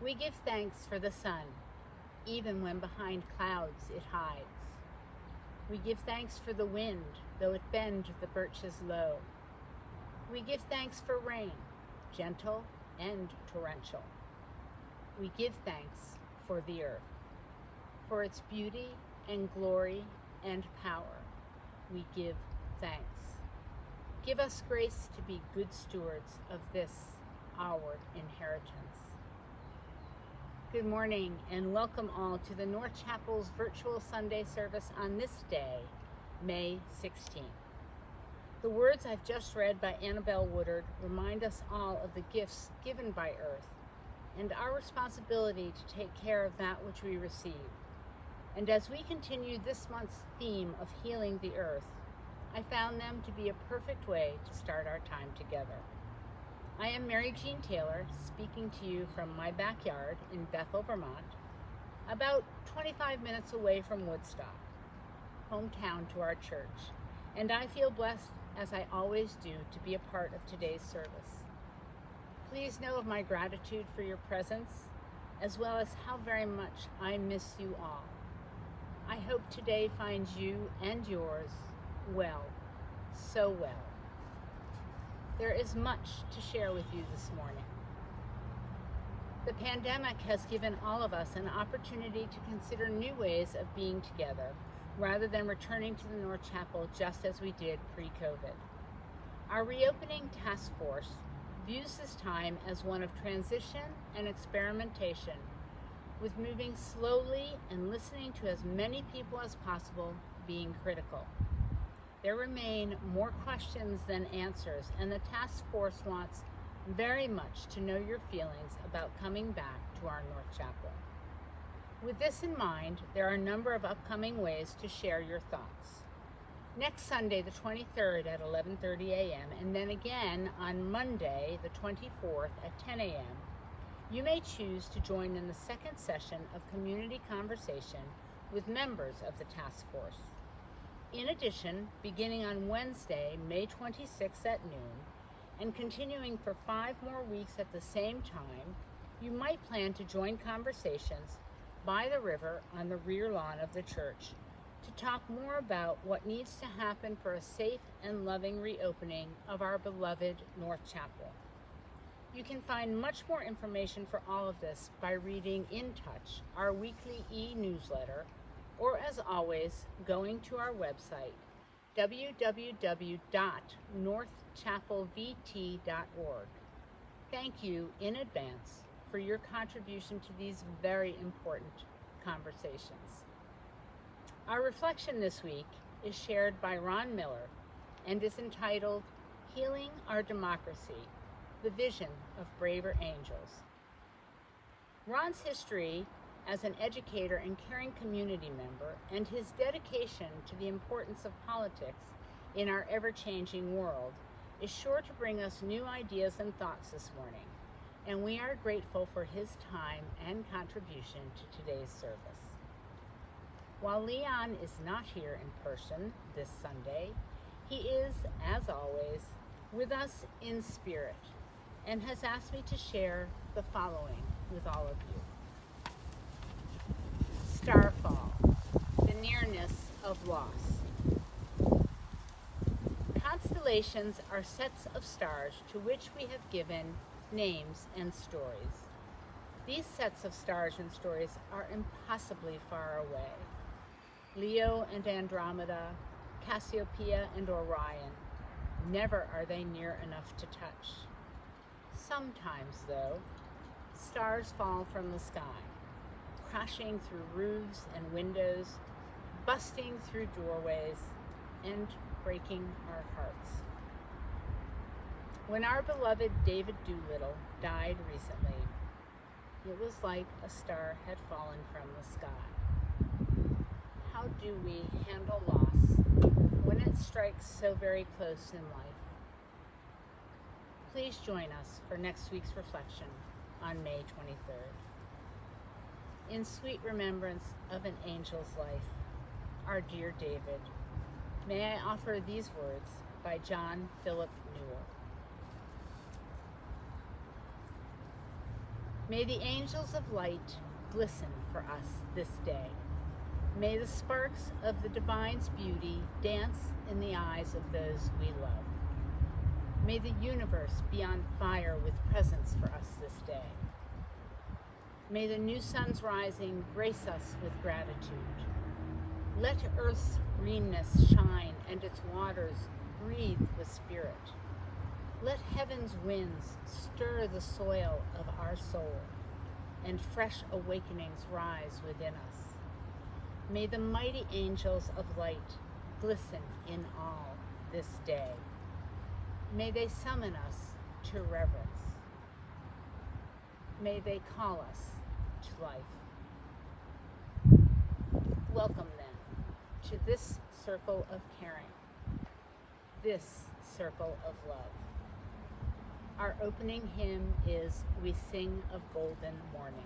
We give thanks for the sun, even when behind clouds it hides. We give thanks for the wind, though it bend the birches low. We give thanks for rain, gentle and torrential. We give thanks for the earth, for its beauty and glory and power. We give thanks. Give us grace to be good stewards of this, our inheritance. Good morning and welcome all to the North Chapel's virtual Sunday service on this day, May 16th. The words I've just read by Annabelle Woodard remind us all of the gifts given by earth and our responsibility to take care of that which we receive. And as we continue this month's theme of healing the earth, I found them to be a perfect way to start our time together. I am Mary Jean Taylor, speaking to you from my backyard in Bethel, Vermont, about 25 minutes away from Woodstock, hometown to our church, and I feel blessed, as I always do, to be a part of today's service. Please know of my gratitude for your presence, as well as how very much I miss you all. I hope today finds you and yours well, so well. There is much to share with you this morning. The pandemic has given all of us an opportunity to consider new ways of being together, rather than returning to the North Chapel just as we did pre-COVID. Our reopening task force views this time as one of transition and experimentation, with moving slowly and listening to as many people as possible being critical. There remain more questions than answers, and the task force wants very much to know your feelings about coming back to our North Chapel. With this in mind, there are a number of upcoming ways to share your thoughts. Next Sunday, the 23rd at 11:30 a.m., and then again on Monday, the 24th at 10 a.m., you may choose to join in the second session of community conversation with members of the task force. In addition, beginning on Wednesday, May 26th at noon, and continuing for 5 more weeks at the same time, you might plan to join conversations by the river on the rear lawn of the church to talk more about what needs to happen for a safe and loving reopening of our beloved North Chapel. You can find much more information for all of this by reading In Touch, our weekly e-newsletter, or as always, going to our website, www.northchapelvt.org. Thank you in advance for your contribution to these very important conversations. Our reflection this week is shared by Ron Miller and is entitled, Healing Our Democracy, the Vision of Braver Angels. Ron's history as an educator and caring community member, and his dedication to the importance of politics in our ever-changing world is sure to bring us new ideas and thoughts this morning, and we are grateful for his time and contribution to today's service. While Leon is not here in person this Sunday, he is, as always, with us in spirit, and has asked me to share the following with all of you. Starfall, the nearness of loss. Constellations are sets of stars to which we have given names and stories. These sets of stars and stories are impossibly far away. Leo and Andromeda, Cassiopeia and Orion, never are they near enough to touch. Sometimes, though, stars fall from the sky, crashing through roofs and windows, busting through doorways, and breaking our hearts. When our beloved David Doolittle died recently, it was like a star had fallen from the sky. How do we handle loss when it strikes so very close in life? Please join us for next week's reflection on May 23rd. In sweet remembrance of an angel's life, our dear David, may I offer these words by John Philip Newell. May the angels of light glisten for us this day. May the sparks of the divine's beauty dance in the eyes of those we love. May the universe be on fire with presents for us this day. May the new sun's rising grace us with gratitude. Let earth's greenness shine and its waters breathe with spirit. Let heaven's winds stir the soil of our soul, and fresh awakenings rise within us. May the mighty angels of light glisten in all this day. May they summon us to reverence. May they call us to life. Welcome then to this circle of caring, this circle of love. Our opening hymn is "We Sing of Golden Mornings."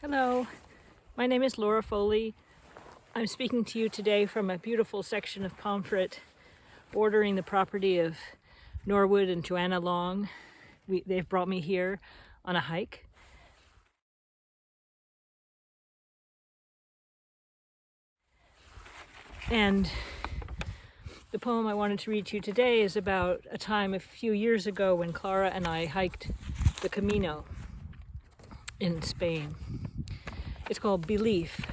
Hello, my name is Laura Foley. I'm speaking to you today from a beautiful section of Pomfret bordering the property of Norwood and Joanna Long. They've brought me here on a hike. And the poem I wanted to read to you today is about a time a few years ago when Clara and I hiked the Camino in Spain. It's called Belief.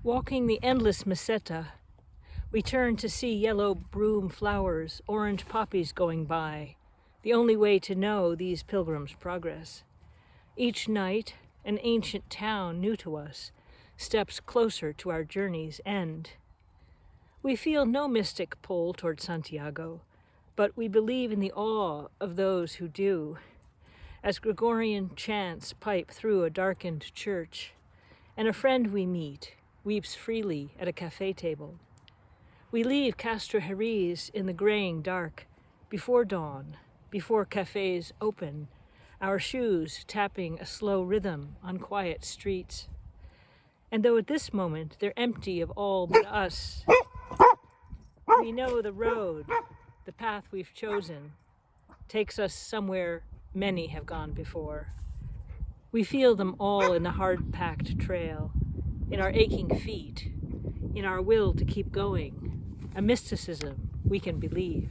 Walking the endless meseta, we turn to see yellow broom flowers, orange poppies going by, the only way to know these pilgrims' progress. Each night, an ancient town new to us steps closer to our journey's end. We feel no mystic pull toward Santiago, but we believe in the awe of those who do. As Gregorian chants pipe through a darkened church, and a friend we meet weeps freely at a cafe table. We leave Castro Jerez in the graying dark, before dawn, before cafes open, our shoes tapping a slow rhythm on quiet streets. And though at this moment they're empty of all but us, we know the road, the path we've chosen, takes us somewhere many have gone before. We feel them all in the hard-packed trail, in our aching feet, in our will to keep going, a mysticism we can believe.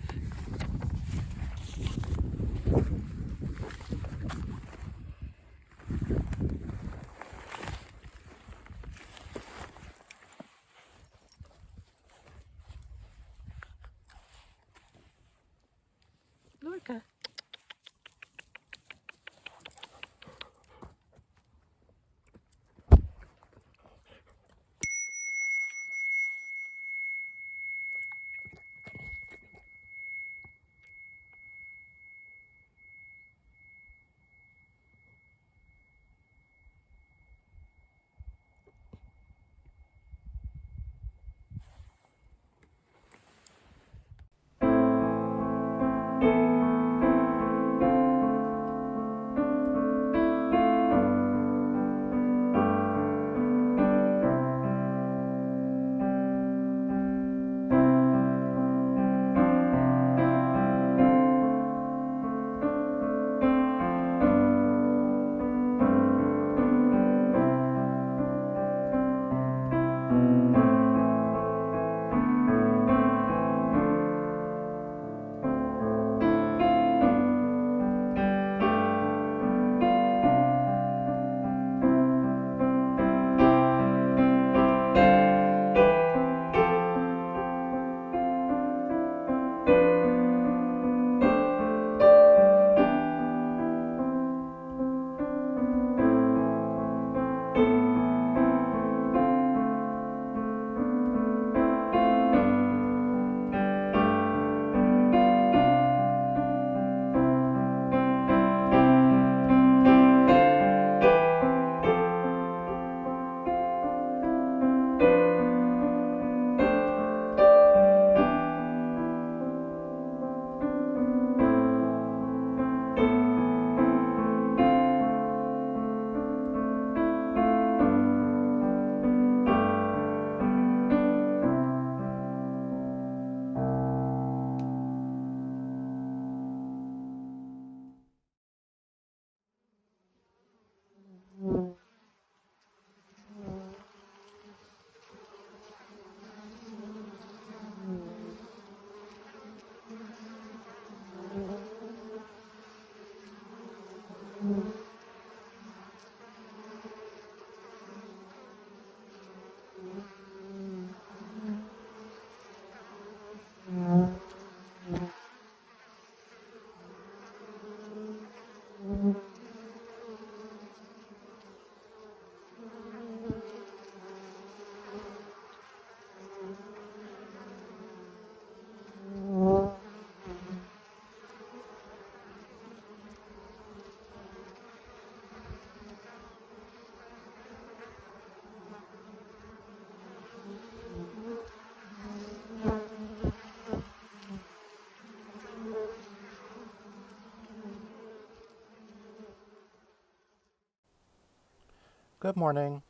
Good morning.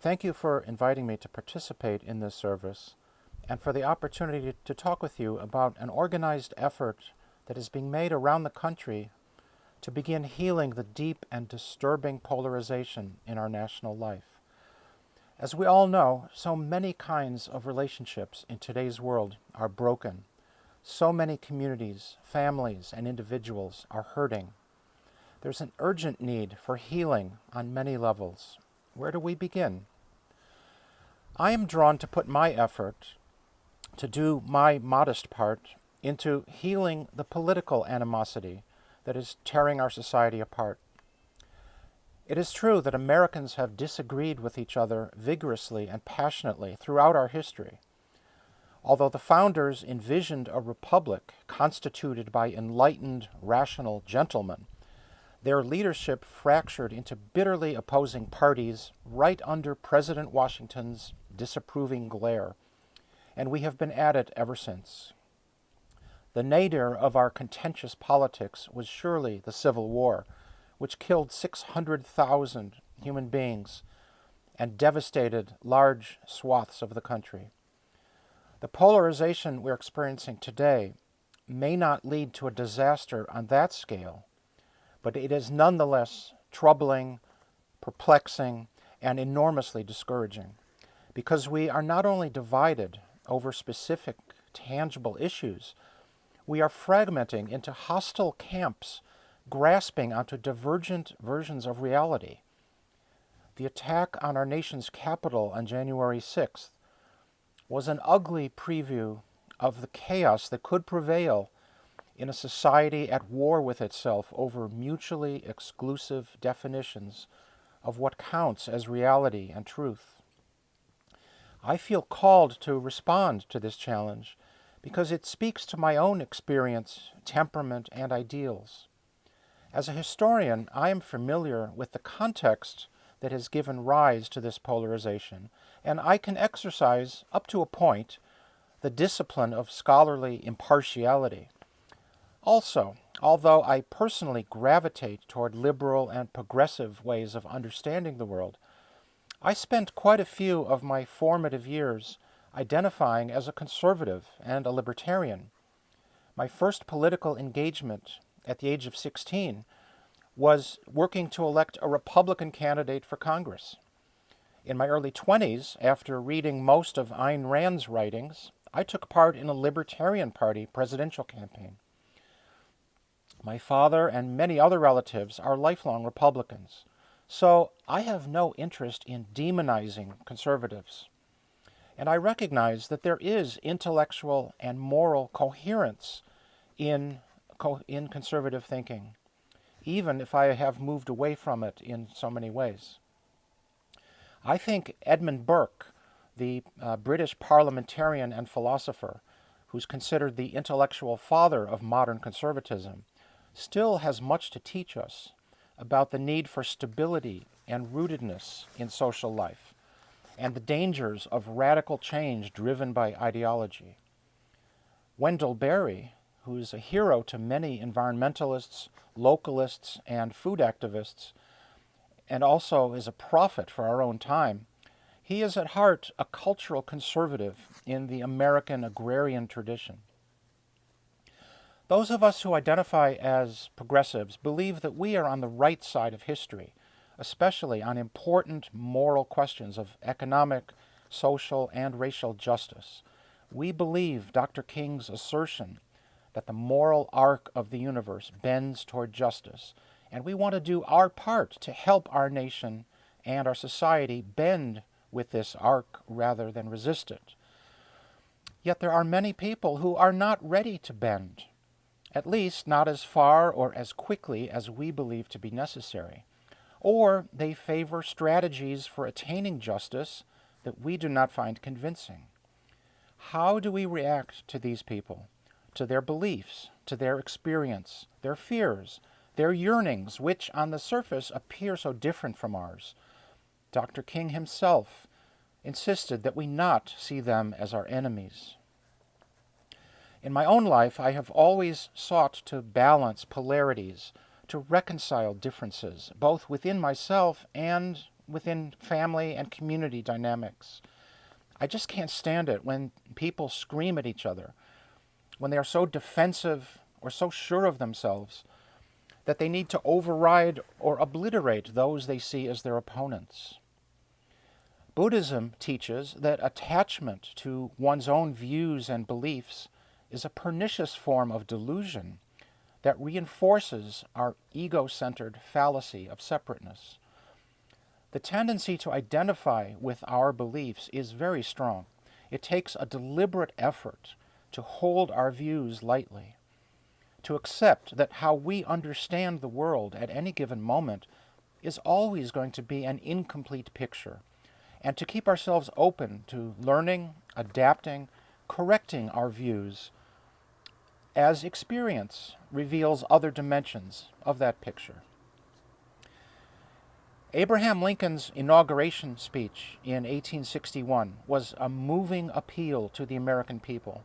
Thank you for inviting me to participate in this service and for the opportunity to talk with you about an organized effort that is being made around the country to begin healing the deep and disturbing polarization in our national life. As we all know, so many kinds of relationships in today's world are broken. So many communities, families, and individuals are hurting. There's an urgent need for healing on many levels. Where do we begin? I am drawn to put my effort, to do my modest part, into healing the political animosity that is tearing our society apart. It is true that Americans have disagreed with each other vigorously and passionately throughout our history. Although the founders envisioned a republic constituted by enlightened, rational gentlemen, their leadership fractured into bitterly opposing parties right under President Washington's disapproving glare, and we have been at it ever since. The nadir of our contentious politics was surely the Civil War, which killed 600,000 human beings and devastated large swaths of the country. The polarization we're experiencing today may not lead to a disaster on that scale, but it is nonetheless troubling, perplexing, and enormously discouraging, because we are not only divided over specific, tangible issues, we are fragmenting into hostile camps, grasping onto divergent versions of reality. The attack on our nation's capital on January 6th was an ugly preview of the chaos that could prevail in a society at war with itself over mutually exclusive definitions of what counts as reality and truth. I feel called to respond to this challenge because it speaks to my own experience, temperament, and ideals. As a historian, I am familiar with the context that has given rise to this polarization, and I can exercise, up to a point, the discipline of scholarly impartiality. Also, although I personally gravitate toward liberal and progressive ways of understanding the world, I spent quite a few of my formative years identifying as a conservative and a libertarian. My first political engagement at the age of 16 was working to elect a Republican candidate for Congress. In my early 20s, after reading most of Ayn Rand's writings, I took part in a Libertarian Party presidential campaign. My father and many other relatives are lifelong Republicans, so I have no interest in demonizing conservatives. And I recognize that there is intellectual and moral coherence in conservative thinking, even if I have moved away from it in so many ways. I think Edmund Burke, the British parliamentarian and philosopher, who's considered the intellectual father of modern conservatism, still has much to teach us about the need for stability and rootedness in social life, and the dangers of radical change driven by ideology. Wendell Berry, who is a hero to many environmentalists, localists, and food activists, and also is a prophet for our own time, he is at heart a cultural conservative in the American agrarian tradition. Those of us who identify as progressives believe that we are on the right side of history, especially on important moral questions of economic, social, and racial justice. We believe Dr. King's assertion that the moral arc of the universe bends toward justice, and we want to do our part to help our nation and our society bend with this arc rather than resist it. Yet there are many people who are not ready to bend, at least not as far or as quickly as we believe to be necessary. Or they favor strategies for attaining justice that we do not find convincing. How do we react to these people, to their beliefs, to their experience, their fears, their yearnings, which on the surface appear so different from ours? Dr. King himself insisted that we not see them as our enemies. In my own life, I have always sought to balance polarities, to reconcile differences, both within myself and within family and community dynamics. I just can't stand it when people scream at each other, when they are so defensive or so sure of themselves that they need to override or obliterate those they see as their opponents. Buddhism teaches that attachment to one's own views and beliefs is a pernicious form of delusion that reinforces our ego-centered fallacy of separateness. The tendency to identify with our beliefs is very strong. It takes a deliberate effort to hold our views lightly, to accept that how we understand the world at any given moment is always going to be an incomplete picture, and to keep ourselves open to learning, adapting, correcting our views as experience reveals other dimensions of that picture. Abraham Lincoln's inauguration speech in 1861 was a moving appeal to the American people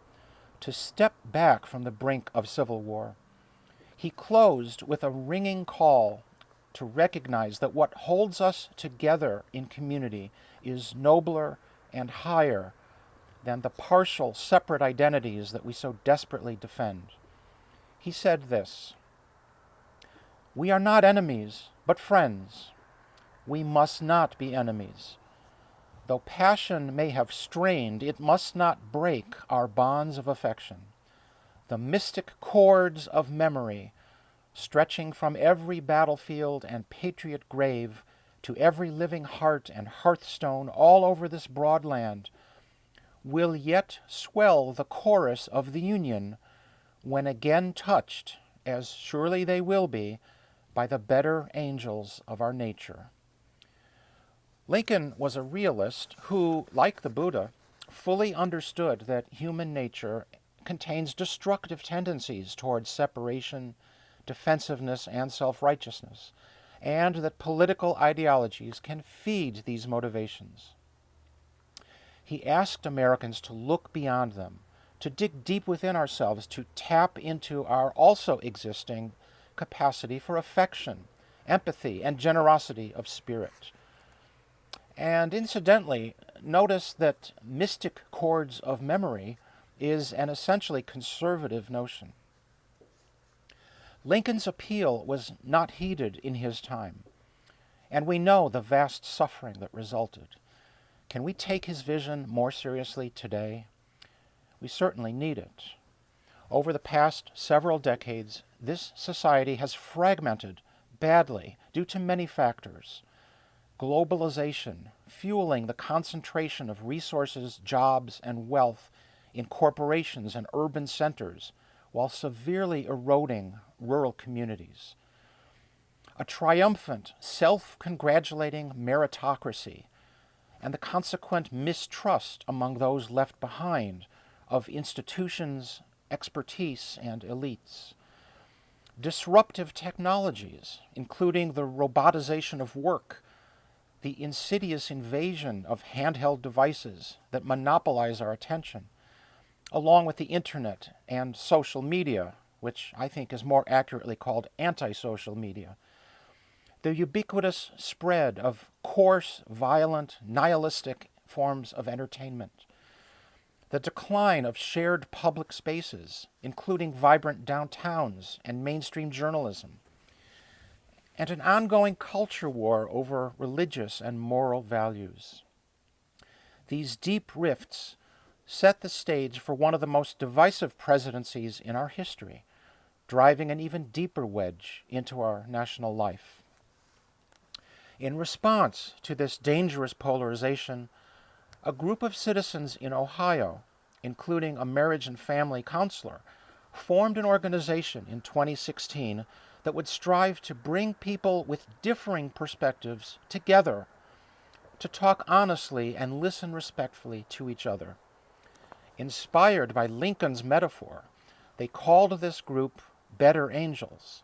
to step back from the brink of civil war. He closed with a ringing call to recognize that what holds us together in community is nobler and higher than the partial, separate identities that we so desperately defend. He said this: "We are not enemies, but friends. We must not be enemies. Though passion may have strained, it must not break our bonds of affection. The mystic cords of memory, stretching from every battlefield and patriot grave to every living heart and hearthstone all over this broad land, will yet swell the chorus of the Union when again touched, as surely they will be, by the better angels of our nature." Lincoln was a realist who, like the Buddha, fully understood that human nature contains destructive tendencies towards separation, defensiveness, and self-righteousness, and that political ideologies can feed these motivations. He asked Americans to look beyond them, to dig deep within ourselves, to tap into our also existing capacity for affection, empathy, and generosity of spirit. And incidentally, notice that mystic cords of memory is an essentially conservative notion. Lincoln's appeal was not heeded in his time, and we know the vast suffering that resulted. Can we take his vision more seriously today? We certainly need it. Over the past several decades, this society has fragmented badly due to many factors. Globalization, fueling the concentration of resources, jobs, and wealth in corporations and urban centers, while severely eroding rural communities. A triumphant, self-congratulating meritocracy, and the consequent mistrust among those left behind of institutions, expertise, and elites. Disruptive technologies, including the robotization of work, the insidious invasion of handheld devices that monopolize our attention, along with the internet and social media, which I think is more accurately called anti-social media. The ubiquitous spread of coarse, violent, nihilistic forms of entertainment. The decline of shared public spaces, including vibrant downtowns and mainstream journalism. And an ongoing culture war over religious and moral values. These deep rifts set the stage for one of the most divisive presidencies in our history, driving an even deeper wedge into our national life. In response to this dangerous polarization, a group of citizens in Ohio, including a marriage and family counselor, formed an organization in 2016 that would strive to bring people with differing perspectives together, to talk honestly and listen respectfully to each other. Inspired by Lincoln's metaphor, they called this group Better Angels,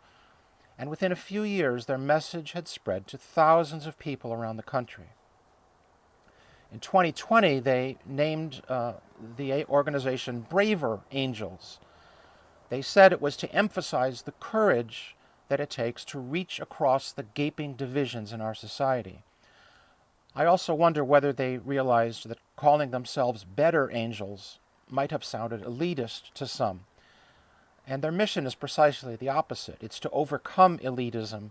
and within a few years their message had spread to thousands of people around the country. In 2020, they named the organization Braver Angels. They said it was to emphasize the courage that it takes to reach across the gaping divisions in our society. I also wonder whether they realized that calling themselves Better Angels might have sounded elitist to some. And their mission is precisely the opposite. It's to overcome elitism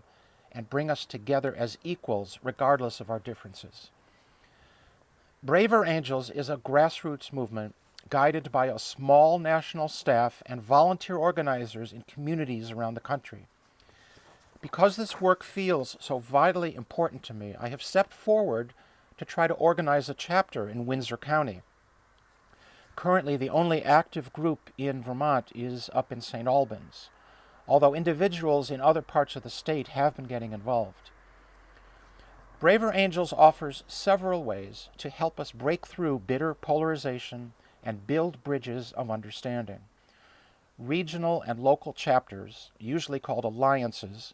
and bring us together as equals, regardless of our differences. Braver Angels is a grassroots movement guided by a small national staff and volunteer organizers in communities around the country. Because this work feels so vitally important to me, I have stepped forward to try to organize a chapter in Windsor County. Currently, the only active group in Vermont is up in St. Albans, although individuals in other parts of the state have been getting involved. Braver Angels offers several ways to help us break through bitter polarization and build bridges of understanding. Regional and local chapters, usually called alliances,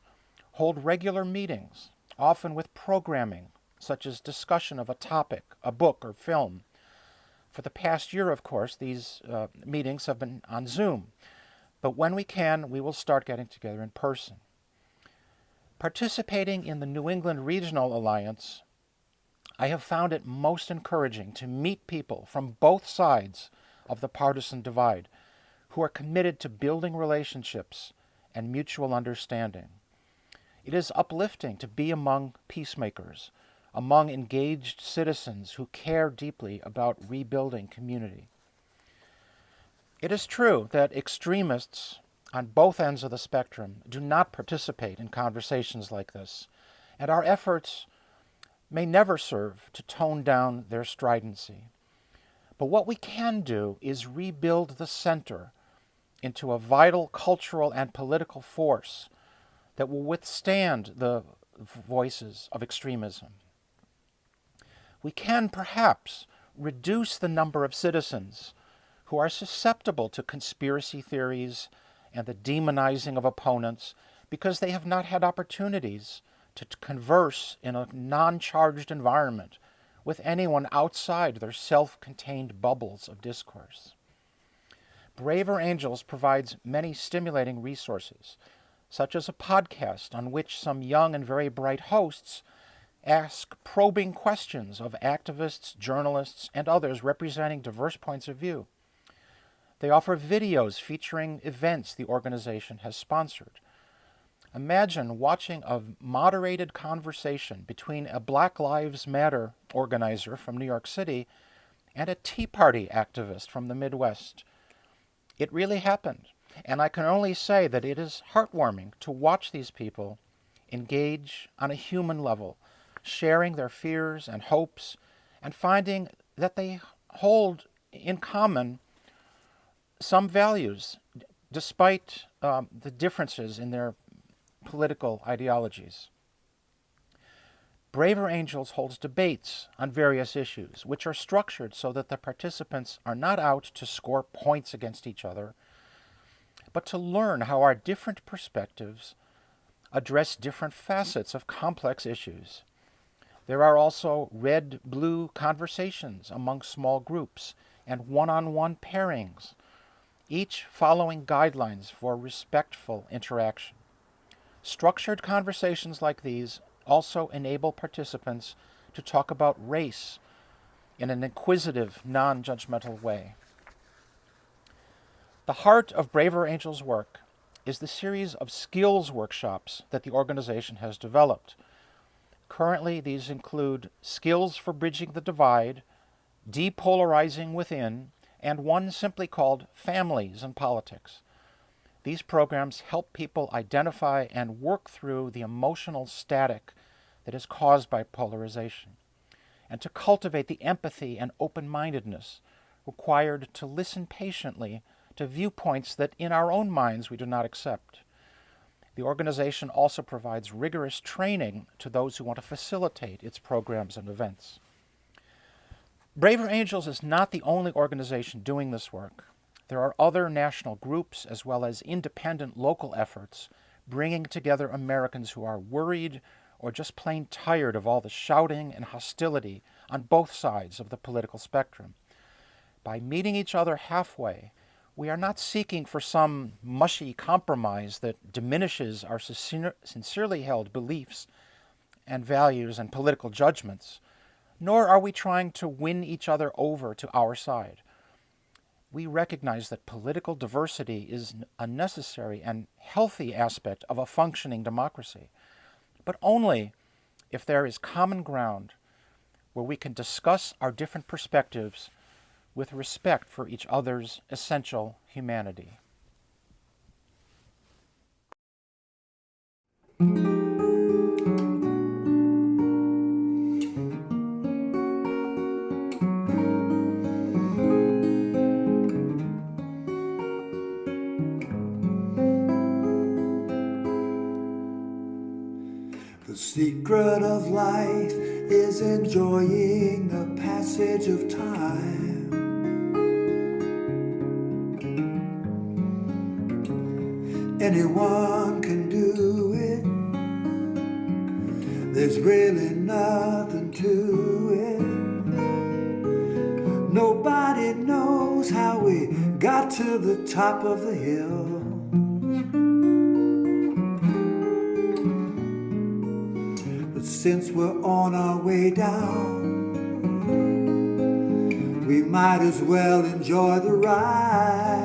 hold regular meetings, often with programming, such as discussion of a topic, a book, or film. For the past year, of course, these meetings have been on Zoom, but when we can, we will start getting together in person. Participating in the New England Regional Alliance, I have found it most encouraging to meet people from both sides of the partisan divide who are committed to building relationships and mutual understanding. It is uplifting to be among peacemakers, among engaged citizens who care deeply about rebuilding community. It is true that extremists on both ends of the spectrum do not participate in conversations like this, and our efforts may never serve to tone down their stridency. But what we can do is rebuild the center into a vital cultural and political force that will withstand the voices of extremism. We can perhaps reduce the number of citizens who are susceptible to conspiracy theories and the demonizing of opponents because they have not had opportunities to converse in a non-charged environment with anyone outside their self-contained bubbles of discourse. Braver Angels provides many stimulating resources, such as a podcast on which some young and very bright hosts ask probing questions of activists, journalists, and others representing diverse points of view. They offer videos featuring events the organization has sponsored. Imagine watching a moderated conversation between a Black Lives Matter organizer from New York City and a Tea Party activist from the Midwest. It really happened, and I can only say that it is heartwarming to watch these people engage on a human level, sharing their fears and hopes, and finding that they hold in common some values, despite the differences in their political ideologies. Braver Angels holds debates on various issues, which are structured so that the participants are not out to score points against each other, but to learn how our different perspectives address different facets of complex issues. There are also red-blue conversations among small groups and one-on-one pairings, each following guidelines for respectful interaction. Structured conversations like these also enable participants to talk about race in an inquisitive, non-judgmental way. The heart of Braver Angels' work is the series of skills workshops that the organization has developed. Currently, these include skills for bridging the divide, depolarizing within, and one simply called Families and Politics. These programs help people identify and work through the emotional static that is caused by polarization, and to cultivate the empathy and open-mindedness required to listen patiently to viewpoints that in our own minds we do not accept. The organization also provides rigorous training to those who want to facilitate its programs and events. Braver Angels is not the only organization doing this work. There are other national groups as well as independent local efforts bringing together Americans who are worried or just plain tired of all the shouting and hostility on both sides of the political spectrum. By meeting each other halfway, we are not seeking for some mushy compromise that diminishes our sincerely held beliefs and values and political judgments, nor are we trying to win each other over to our side. We recognize that political diversity is a necessary and healthy aspect of a functioning democracy, but only if there is common ground where we can discuss our different perspectives with respect for each other's essential humanity. The secret of life is enjoying the passage of time. Anyone can do it. There's really nothing to it. Nobody knows how we got to the top of the hill. But since we're on our way down, we might as well enjoy the ride.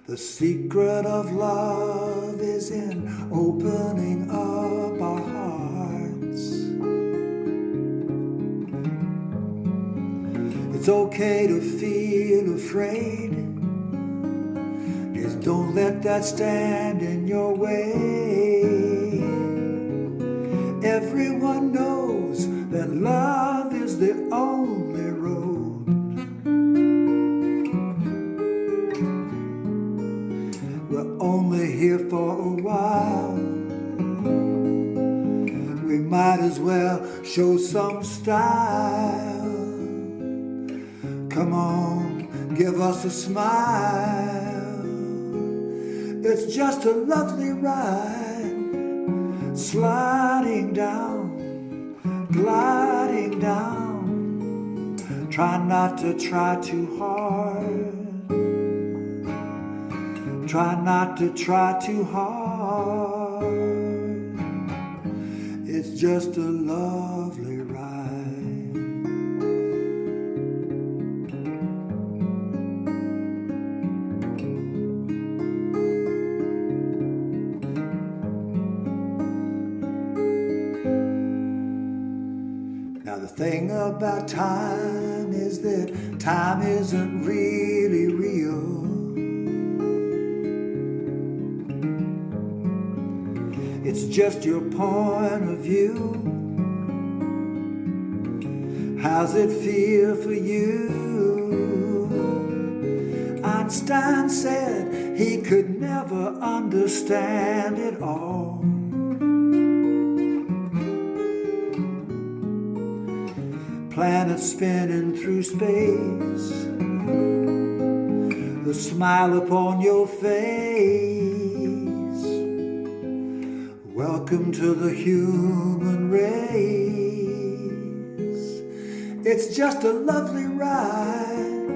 The secret of love is in opening up our hearts. It's okay to feel afraid. Just don't let that stand in your way. Everyone knows that love is the only road. We're only here for a while. We might as well show some style. Come on, give us a smile. It's just a lovely ride, sliding down, gliding down. Try not to try too hard. Try not to try too hard. It's just a lovely ride. Now the thing about time is that time isn't really real. It's just your point of view. How's it feel for you? Einstein said he could never understand it all. Planets spinning through space, the smile upon your face. Welcome to the human race. It's just a lovely ride,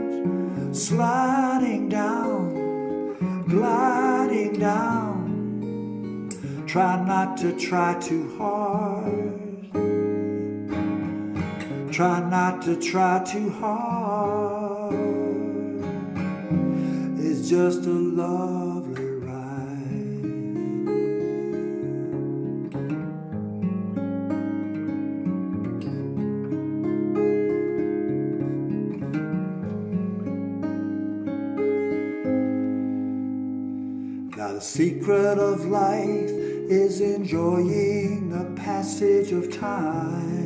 sliding down, gliding down. Try not to try too hard. Try not to try too hard. It's just a lovely ride. secret of life is enjoying the passage of time.